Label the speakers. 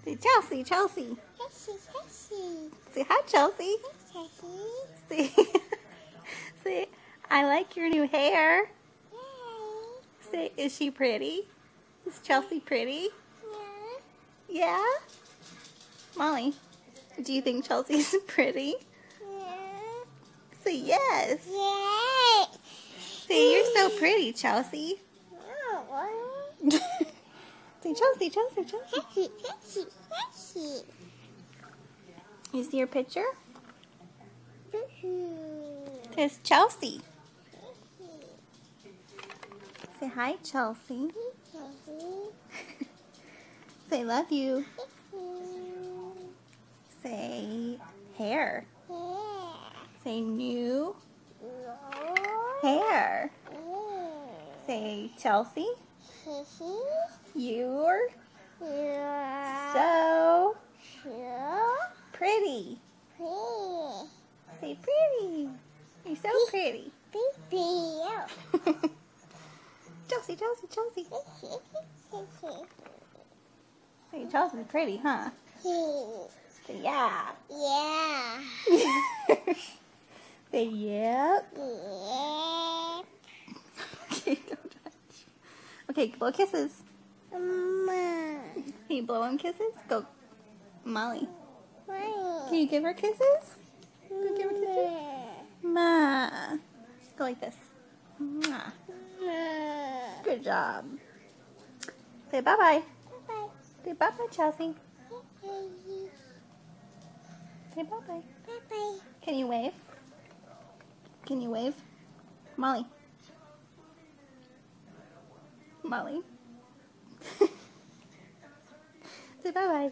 Speaker 1: Say Chelsea, Chelsea. Say hi, Chelsea. Say, say, I like your new hair. Say, is she pretty? Is Chelsea pretty? Yeah? Molly, do you think Chelsea's pretty? Say yes. Say, you're so pretty, Chelsea. Say Chelsea, Chelsea, Chelsea. You see your picture? It's Chelsea. Say hi, Chelsea. Say love you. Say hair. Say new hair. Say Chelsea. You're so pretty. Say pretty. You're so pretty. Chelsea, Chelsea, Chelsea. Say Chelsea's pretty, huh? Say yeah. Say yep. Okay, don't touch. Okay, blow kisses. Can you blow him kisses? Go, Molly. Can you give her kisses? Go give her kisses. Ma. Go like this. Mwah. Good job. Say bye-bye. Say bye-bye, Chelsea. Say bye-bye. Can you wave? Can you wave? Molly. Molly. Say bye-bye.